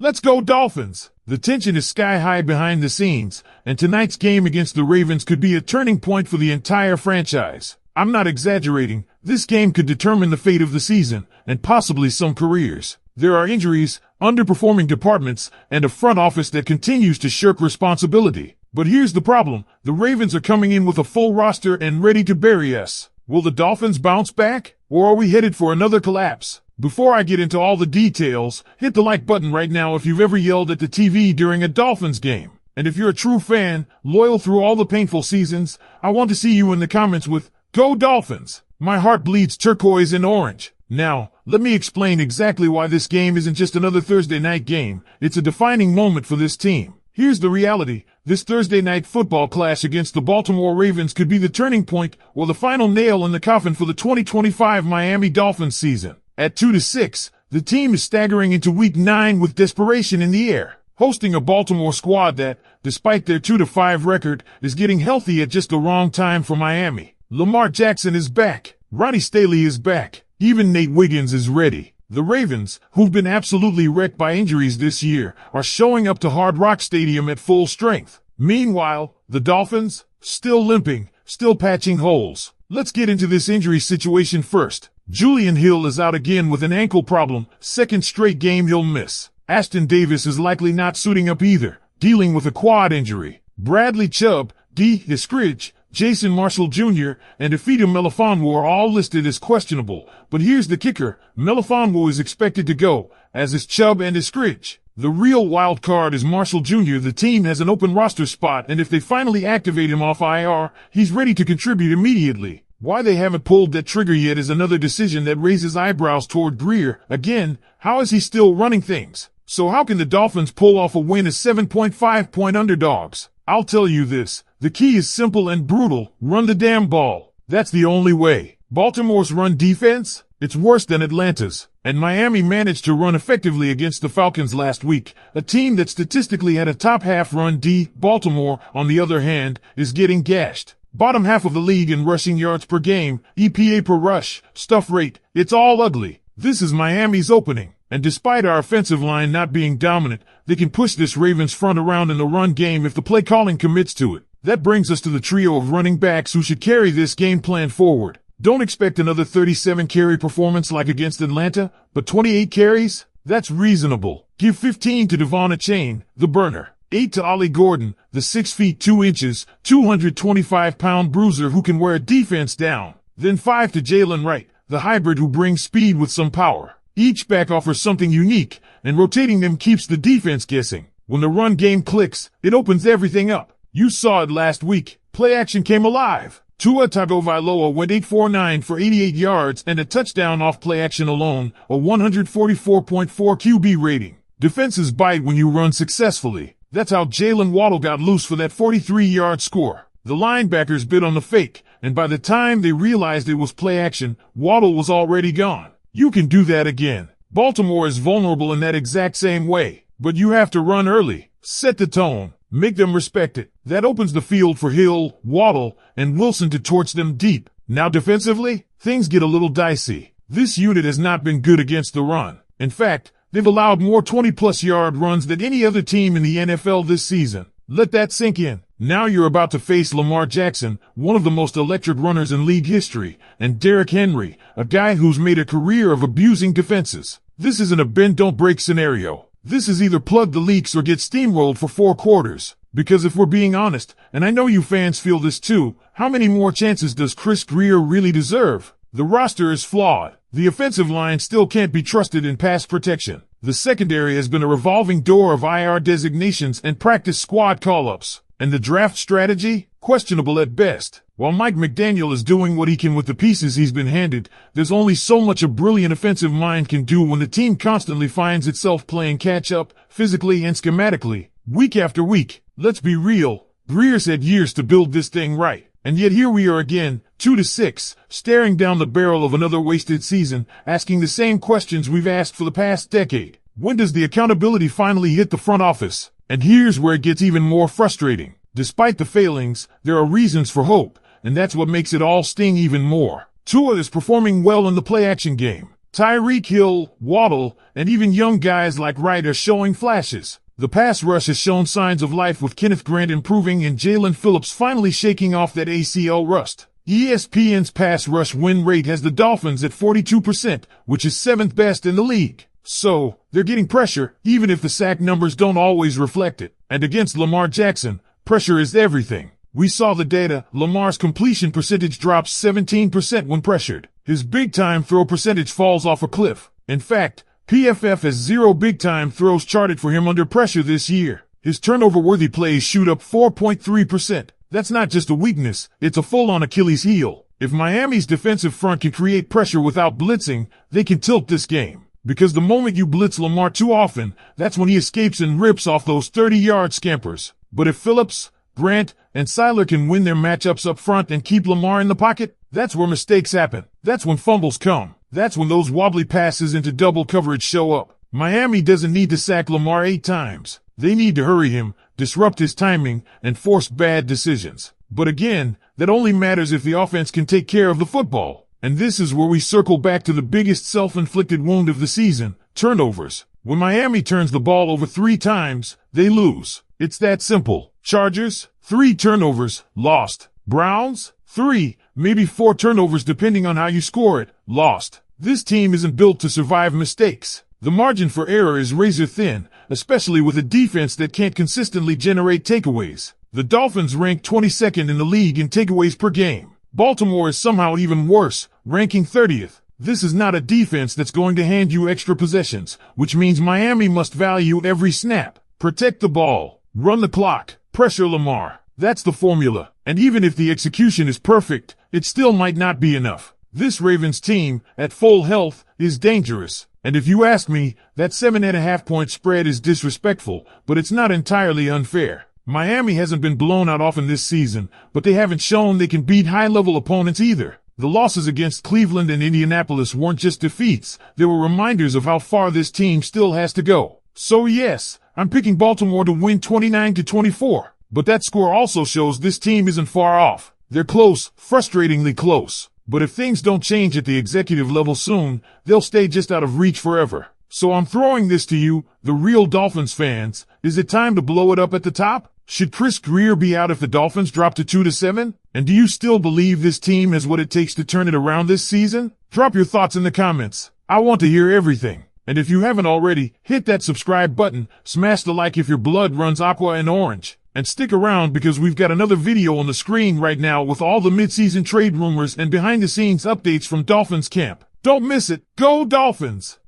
Let's go Dolphins! The tension is sky high behind the scenes, and tonight's game against the Ravens could be a turning point for the entire franchise. I'm not exaggerating. This game could determine the fate of the season, and possibly some careers. There are injuries, underperforming departments, and a front office that continues to shirk responsibility. But here's the problem. The Ravens are coming in with a full roster and ready to bury us. Will the Dolphins bounce back? Or are we headed for another collapse? Before I get into all the details, hit the like button right now if you've ever yelled at the TV during a Dolphins game. And if you're a true fan, loyal through all the painful seasons, I want to see you in the comments with, "Go Dolphins!" My heart bleeds turquoise and orange. Now, let me explain exactly why this game isn't just another Thursday night game. It's a defining moment for this team. Here's the reality. This Thursday night football clash against the Baltimore Ravens could be the turning point or the final nail in the coffin for the 2025 Miami Dolphins season. At 2-6, the team is staggering into Week 9 with desperation in the air, hosting a Baltimore squad that, despite their 2-5 record, is getting healthy at just the wrong time for Miami. Lamar Jackson is back. Ronnie Staley is back. Even Nate Wiggins is ready. The Ravens, who've been absolutely wrecked by injuries this year, are showing up to Hard Rock Stadium at full strength. Meanwhile, the Dolphins, still limping, still patching holes. Let's get into this injury situation first. Julian Hill is out again with an ankle problem, second straight game he'll miss. Aston Davis is likely not suiting up either, dealing with a quad injury. Bradley Chubb, D. Eskridge, Jason Marshall Jr., and Ifeatu Melifonwu are all listed as questionable. But here's the kicker. Melifonwu is expected to go, as is Chubb and Eskridge. The real wild card is Marshall Jr. The team has an open roster spot, and if they finally activate him off IR, he's ready to contribute immediately. Why they haven't pulled that trigger yet is another decision that raises eyebrows toward Greer. Again, how is he still running things? So how can the Dolphins pull off a win as 7.5-point underdogs? I'll tell you this. The key is simple and brutal. Run the damn ball. That's the only way. Baltimore's run defense? It's worse than Atlanta's. And Miami managed to run effectively against the Falcons last week, a team that statistically had a top half run D. Baltimore, on the other hand, is getting gashed. Bottom half of the league in rushing yards per game, EPA per rush, stuff rate, it's all ugly. This is Miami's opening. And despite our offensive line not being dominant, they can push this Ravens front around in the run game if the play calling commits to it. That brings us to the trio of running backs who should carry this game plan forward. Don't expect another 37-carry performance like against Atlanta, but 28 carries? That's reasonable. Give 15 to Devon Achane, the burner. 8 to Ollie Gordon, the 6 feet 2 inches, 225-pound bruiser who can wear a defense down. Then 5 to Jalen Wright, the hybrid who brings speed with some power. Each back offers something unique, and rotating them keeps the defense guessing. When the run game clicks, it opens everything up. You saw it last week. Play action came alive. Tua Tagovailoa went 8-for-9 for 88 yards and a touchdown off play action alone, a 144.4 QB rating. Defenses bite when you run successfully. That's how Jalen Waddle got loose for that 43-yard score. The linebackers bit on the fake, and by the time they realized it was play action, Waddle was already gone. You can do that again. Baltimore is vulnerable in that exact same way, but you have to run early, set the tone, make them respect it. That opens the field for Hill, Waddle, and Wilson to torch them deep. Now defensively, things get a little dicey. This unit has not been good against the run. In fact, they've allowed more 20-plus yard runs than any other team in the NFL this season. Let that sink in. Now you're about to face Lamar Jackson, one of the most electric runners in league history, and Derrick Henry, a guy who's made a career of abusing defenses. This isn't a bend-don't-break scenario. This is either plug the leaks or get steamrolled for 4 quarters. Because if we're being honest, and I know you fans feel this too, how many more chances does Chris Grier really deserve? The roster is flawed. The offensive line still can't be trusted in pass protection. The secondary has been a revolving door of IR designations and practice squad call-ups. And the draft strategy? Questionable at best. While Mike McDaniel is doing what he can with the pieces he's been handed, there's only so much a brilliant offensive mind can do when the team constantly finds itself playing catch-up, physically and schematically, week after week. Let's be real. Grier's had years to build this thing right. And yet here we are again, 2-6, staring down the barrel of another wasted season, asking the same questions we've asked for the past decade. When does the accountability finally hit the front office? And here's where it gets even more frustrating. Despite the failings, there are reasons for hope, and that's what makes it all sting even more. Tua is performing well in the play-action game. Tyreek Hill, Waddle, and even young guys like Wright are showing flashes. The pass rush has shown signs of life with Kenneth Grant improving and Jalen Phillips finally shaking off that ACL rust. ESPN's pass rush win rate has the Dolphins at 42%, which is 7th best in the league. So, they're getting pressure, even if the sack numbers don't always reflect it. And against Lamar Jackson, pressure is everything. We saw the data. Lamar's completion percentage drops 17% when pressured. His big-time throw percentage falls off a cliff. In fact, PFF has 0 big-time throws charted for him under pressure this year. His turnover-worthy plays shoot up 4.3%. That's not just a weakness, it's a full-on Achilles heel. If Miami's defensive front can create pressure without blitzing, they can tilt this game. Because the moment you blitz Lamar too often, that's when he escapes and rips off those 30-yard scampers. But if Phillips, Grant, and Seiler can win their matchups up front and keep Lamar in the pocket, that's where mistakes happen. That's when fumbles come. That's when those wobbly passes into double coverage show up. Miami doesn't need to sack Lamar 8 times. They need to hurry him, disrupt his timing, and force bad decisions. But again, that only matters if the offense can take care of the football. And this is where we circle back to the biggest self-inflicted wound of the season, turnovers. When Miami turns the ball over 3 times, they lose. It's that simple. Chargers, 3 turnovers, lost. Browns, 3, maybe 4 turnovers depending on how you score it, lost. This team isn't built to survive mistakes. The margin for error is razor thin, especially with a defense that can't consistently generate takeaways. The Dolphins rank 22nd in the league in takeaways per game. Baltimore is somehow even worse, ranking 30th. This is not a defense that's going to hand you extra possessions, which means Miami must value every snap. Protect the ball, run the clock, pressure Lamar. That's the formula. And even if the execution is perfect, it still might not be enough. This Ravens team, at full health, is dangerous. And if you ask me, that 7.5-point spread is disrespectful, but it's not entirely unfair. Miami hasn't been blown out often this season, but they haven't shown they can beat high-level opponents either. The losses against Cleveland and Indianapolis weren't just defeats, they were reminders of how far this team still has to go. So yes, I'm picking Baltimore to win 29-24. But that score also shows this team isn't far off. They're close, frustratingly close. But if things don't change at the executive level soon, they'll stay just out of reach forever. So I'm throwing this to you, the real Dolphins fans. Is it time to blow it up at the top? Should Chris Greer be out if the Dolphins drop to 2-7? And do you still believe this team has what it takes to turn it around this season? Drop your thoughts in the comments. I want to hear everything. And if you haven't already, hit that subscribe button, smash the like if your blood runs aqua and orange. And stick around because we've got another video on the screen right now with all the mid-season trade rumors and behind-the-scenes updates from Dolphins camp. Don't miss it. Go Dolphins!